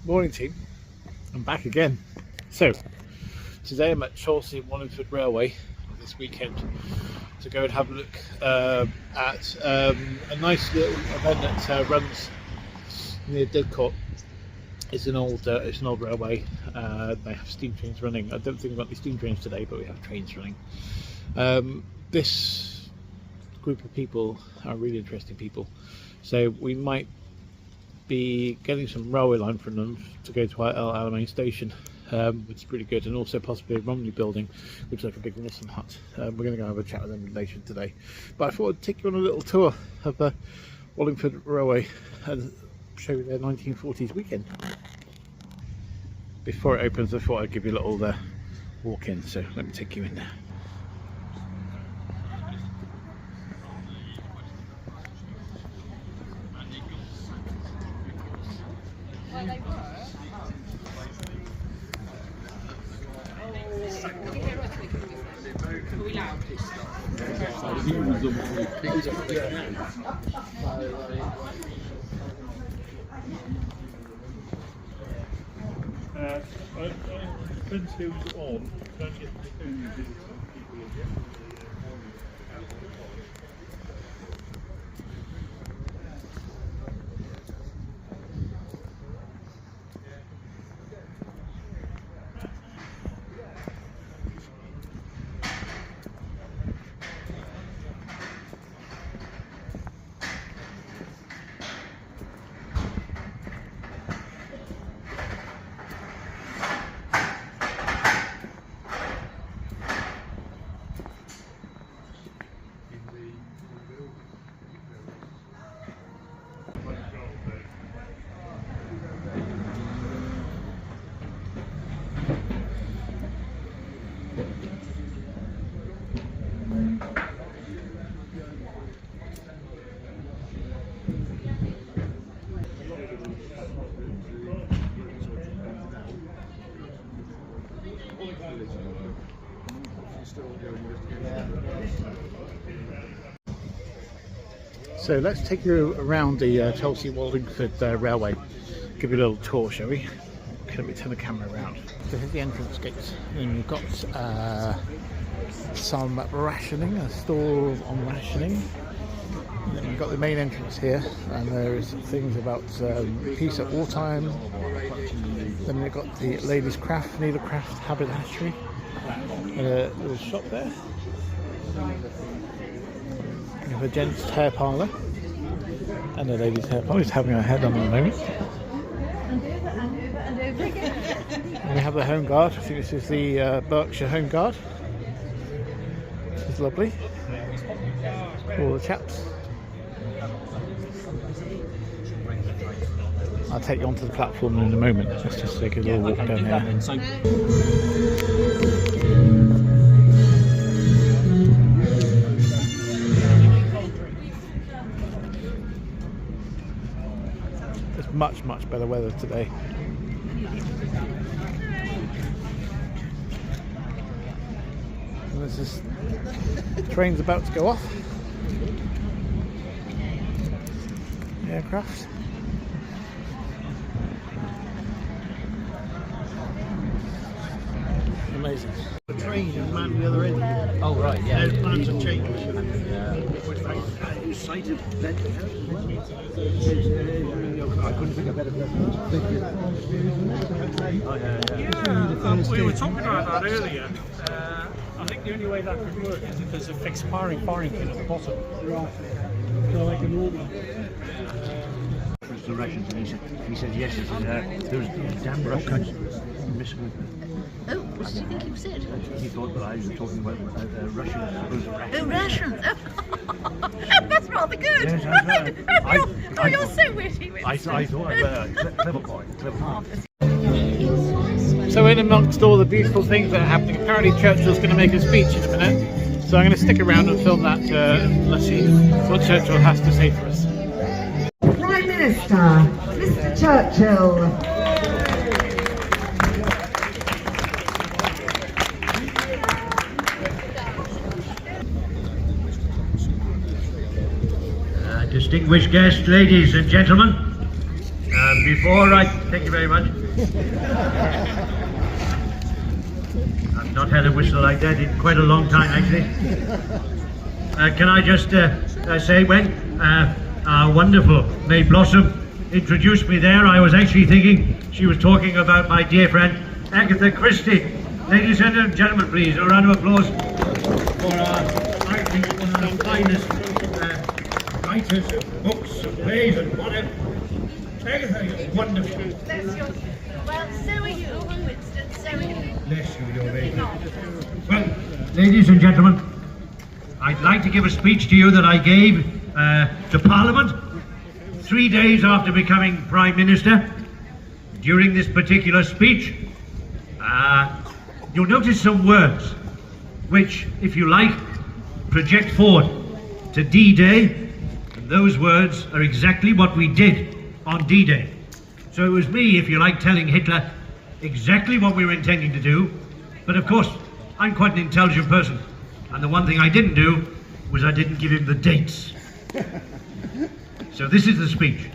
Morning team, I'm back again. So today I'm at Cholsey and Wallingford Railway this weekend to go and have a look at a nice little event that runs near Didcot. It's an old railway. They have steam trains running. I don't think we've got any steam trains today, but we have trains running. This group of people are really interesting people, so we might be getting some railway line from them to go to our El Alamein station, which is pretty good, and also possibly a Romney building, which is like a big Nissan hut. We're going to go have a chat with them later today, but I thought I'd take you on a little tour of the Wallingford Railway and show you their 1940s weekend. Before it opens, I thought I'd give you a little walk in, so let me take you in there. Depends who's on. Don't get So let's take you around the Cholsey Wallingford Railway, give you a little tour, shall we? Okay, let me turn the camera around. So here's the entrance gates, and you've got some rationing, a store on rationing. And then you've got the main entrance here, and there is things about peace at wartime. Then we've got the ladies' craft, needlecraft, haberdashery, and a little shop there. We have a gents' hair parlour and a ladies' hair parlour. He's having her hair done at the moment. And we have the Home Guard. I think this is the Berkshire Home Guard. This is lovely. All the chaps. I'll take you onto the platform in a moment. Let's just take a little walk down here. Much better weather today. And there's this train's about to go off. The aircraft. Amazing. The train and man the other end. Oh right, yeah. There's plans have changed. Sighted. I couldn't think of better person. Thank you. We were talking about that earlier. I think the only way that could work is if there's a fixed firing pin at the bottom. Right. So like a normal. Directions, and he said yes. He said there was damn Russians missing. Oh, what did you think he said? He thought that I was talking about Russians. Oh, rations! Oh. That's rather good! Yes, that's right. You're so witty, Winston. I thought I was clever boy. So in amongst all the beautiful things that are happening, apparently Churchill's going to make a speech in a minute. So I'm going to stick around and film that and let's see what Churchill has to say for us. Prime Minister, Mr. Churchill. Distinguished guests, ladies and gentlemen, Thank you very much. I've not had a whistle like that in quite a long time, actually. Can I just say, when our wonderful May Blossom introduced me there, I was actually thinking she was talking about my dear friend Agatha Christie. Ladies and gentlemen, please, a round of applause for I think, one of the finest writers of books and plays and whatever. Agatha, you're wonderful. Bless you. Well, so are you, Winston, so are you. Bless you, you're very good. Well, ladies and gentlemen, I'd like to give a speech to you that I gave to Parliament 3 days after becoming Prime Minister. During this particular speech, you'll notice some words which, if you like, project forward to D-Day, and those words are exactly what we did on D-Day. So it was me, if you like, telling Hitler exactly what we were intending to do, but of course, I'm quite an intelligent person, and the one thing I didn't do was I didn't give him the dates. So this is the speech.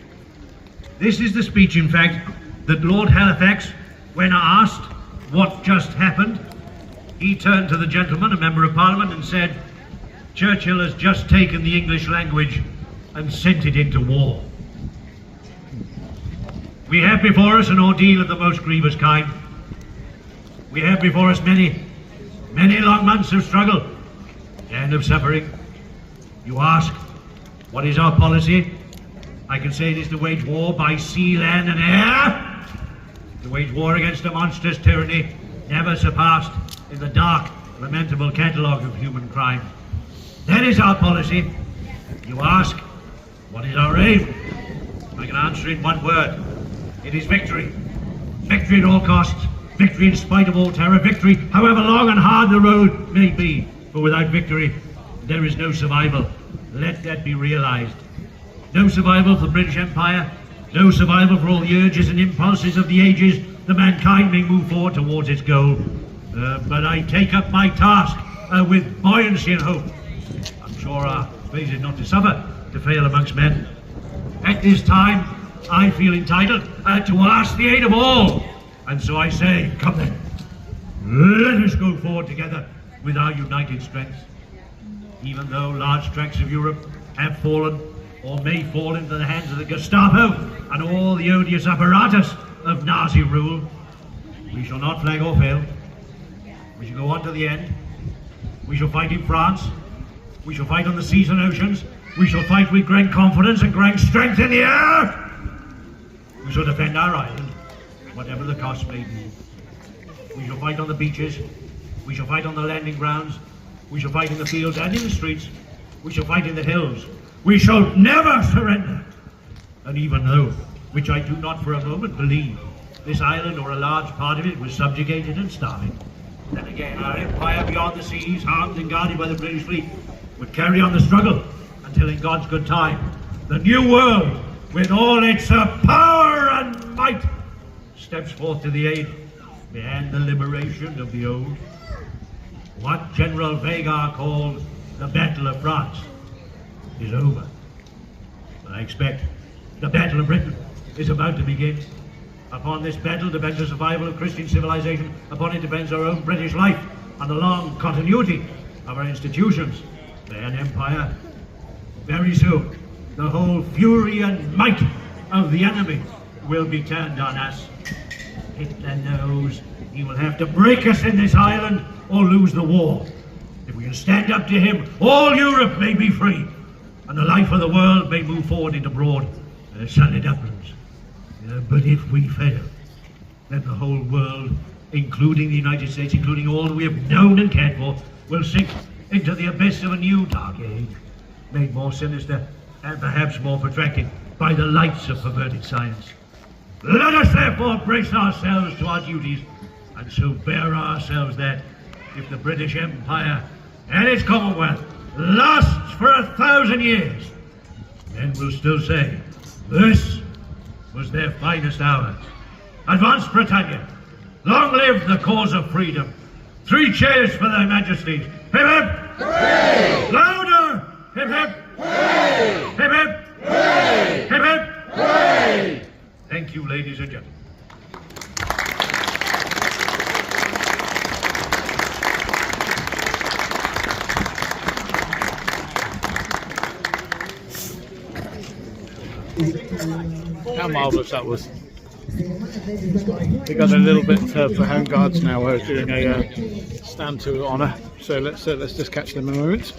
This is the speech, in fact, that Lord Halifax, when asked what just happened, he turned to the gentleman, a member of Parliament, and said, "Churchill has just taken the English language and sent it into war." We have before us an ordeal of the most grievous kind. We have before us many long months of struggle and of suffering. You ask, what is our policy? I can say it is to wage war by sea, land and air. To wage war against a monstrous tyranny never surpassed in the dark, lamentable catalogue of human crime. That is our policy. You ask, what is our aim? I can answer in one word. It is victory. Victory at all costs. Victory in spite of all terror. Victory, however long and hard the road may be. For without victory, there is no survival. Let that be realized. No survival for the British Empire. No survival for all the urges and impulses of the ages that mankind may move forward towards its goal. But I take up my task with buoyancy and hope. I'm sure our fate is not to suffer, to fail amongst men. At this time, I feel entitled to ask the aid of all. And so I say, come then, let us go forward together with our united strength. Even though large tracts of Europe have fallen or may fall into the hands of the Gestapo and all the odious apparatus of Nazi rule, we shall not flag or fail. We shall go on to the end. We shall fight in France. We shall fight on the seas and oceans. We shall fight with great confidence and great strength in the air. We shall defend our island, whatever the cost may be. We shall fight on the beaches. We shall fight on the landing grounds. We shall fight in the fields and in the streets. We shall fight in the hills. We shall never surrender. And even though, which I do not for a moment believe, this island or a large part of it was subjugated and starving, then again our empire beyond the seas, armed and guarded by the British fleet, would carry on the struggle until in God's good time, the new world, with all its power and might, steps forth to the aid and the liberation of the old. What General Vagar called the Battle of France is over. But I expect the Battle of Britain is about to begin. Upon this battle depends the survival of Christian civilization. Upon it depends our own British life and the long continuity of our institutions and empire. Very soon, the whole fury and might of the enemy will be turned on us. Hitler knows he will have to break us in this island or lose the war. If we can stand up to him, all Europe may be free, and the life of the world may move forward into broad, sunlit uplands. But if we fail, then the whole world, including the United States, including all we have known and cared for, will sink into the abyss of a new dark age, made more sinister and perhaps more protracted by the lights of perverted science. Let us therefore brace ourselves to our duties, and so bear ourselves that, if the British Empire and its Commonwealth lasts for 1,000 years, then we'll still say, this was their finest hour. Advance, Britannia! Long live the cause of freedom! 3 cheers for their majesties! Hip hip! Hooray! Louder! Hip hip! Hooray! Hip hip! Hooray! Hip hip! Hooray! Thank you. how marvellous that was. We got a little bit for Home Guards now. We're doing a stand to honour. So let's just catch them a moment.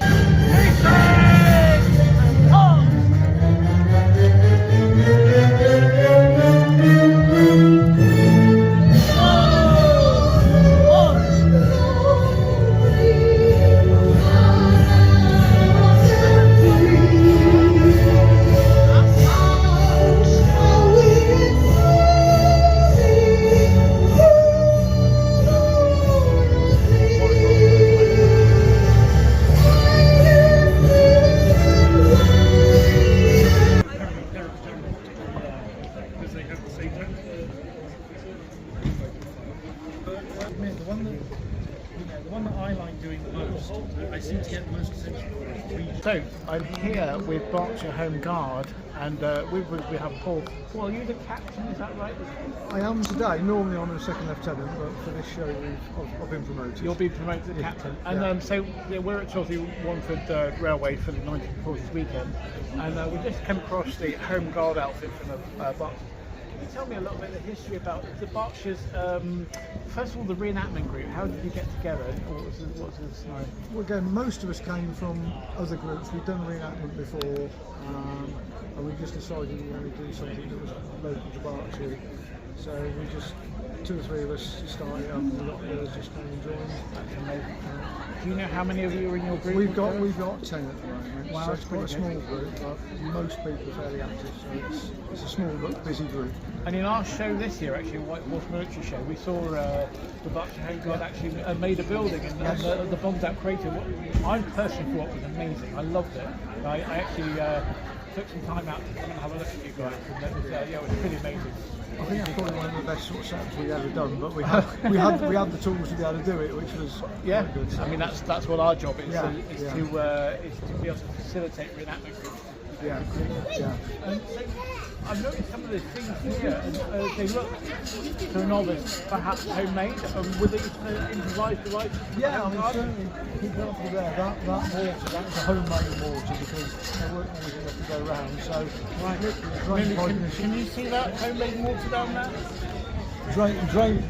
The one that I like doing the most, I seem to get the most attention for it. So I'm here with Berkshire Home Guard, and we have Paul. Paul, are you the captain? Is that right? I am today. Normally I'm a second lieutenant, but for this show I've been promoted. You'll be promoted to captain. And so we're at Cholsey and Wallingford Railway for the 1940s weekend, and we just came across the Home Guard outfit from the Berkshire. Can you tell me a little bit of the history about the Berkshires? First of all, the reenactment group. How did you get together? What was the scenario? Well, again, most of us came from other groups. We'd done reenactment before, and we just decided we wanted to do something that was local to Berkshire. So we just, 2 or 3 of us started up, and we got the others just came and joined. That's amazing. Do you know how many of you are in your group? We've got 10 at the moment. Wow, So that's it's quite a pretty small good. group, but most people are fairly active. So it's a small but busy group. And in our show this year, actually, White Horse Military Show, we saw the Berkshire Home Guard actually made a building and the bombed out crater. What I personally thought was amazing. I loved it. I actually took some time out to come and have a look at you guys, and it was, it was pretty amazing. I think that's probably one of the best sort of setups we've ever done, but we had the tools to be able to do it, which was quite good. I mean that's what our job is, Yeah, is yeah. to be able to facilitate reenactment groups. Yeah, yeah. And so I've noticed some of the things here, and they look to a novice perhaps homemade. Were they improvised devices? Yeah, I mean, certainly, for example, that mortar, that's a homemade mortar because there weren't always enough to go around. So, Can you see that homemade mortar down there?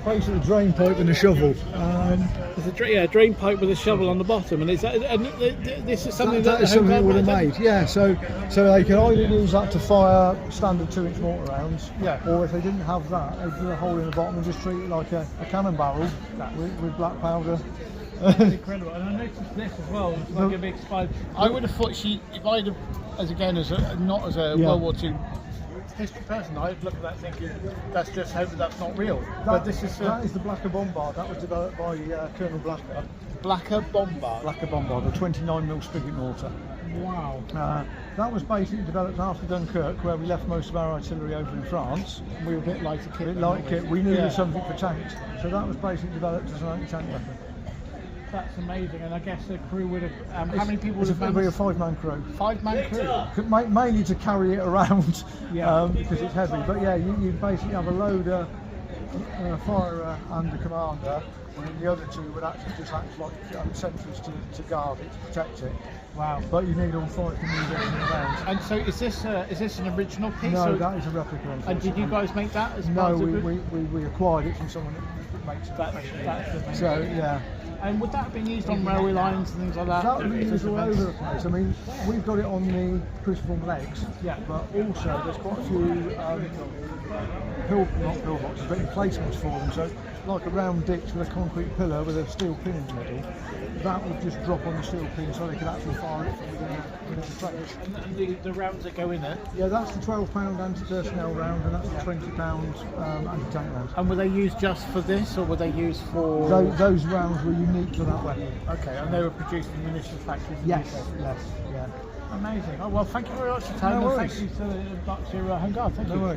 basically drain pipe and a shovel. There's a drain pipe with a shovel on the bottom, and this is something That is something that would have made, yeah. So they could either use that to fire standard 2-inch mortar rounds, or if they didn't have that, they'd drill a hole in the bottom and just treat it like a cannon barrel with black powder. That's incredible. And I noticed this as well. It's like a big spike. I would have thought if I'd have, not as a World War II history person, I'd look at that thinking that's just hoping that's not real. But this is that is the Blacker Bombard. That was developed by Colonel Blacker. Blacker Bombard. Blacker Bombard, a 29mm spigot mortar. Wow. That was basically developed after Dunkirk, where we left most of our artillery over in France. We were a bit lighter kit. We needed something for tanks, so that was basically developed as an anti-tank weapon. That's amazing, and I guess the crew would have. How many people would have? It would be a 5-man crew. 5-man crew. Mainly to carry it around, because it's heavy. But yeah, you basically have a loader, a firer, and a commander. And the other 2 would actually just act like sentries to guard it, to protect it. Wow. But you need all 5 to move everything around. And so is this an original piece? No, that is a replica. And did you guys make that as No, part of the group? we acquired it from someone that makes it. That's amazing. So yeah. And would that have been used on railway lines and things like that? That would be used all over the place. I mean, we've got it on the cruciform legs, but also there's quite a few not pillboxes, but emplacements for them. So like a round ditch with a concrete pillar with a steel pin in the middle, that would just drop on the steel pin so they could actually fire it from within the trench. And the rounds that go in it? Yeah, that's the 12-pound anti-personnel round, and that's the 20-pound anti-tank round. And were they used just for this, or were they used for... Those rounds were unique for that weapon. Okay, and they were produced in munitions factories in Yes, the UK? yes, yeah. Amazing. Oh, well, thank you very much for your time. No and worries. thank you to the Berkshire Home Guard. Thank you. No worries.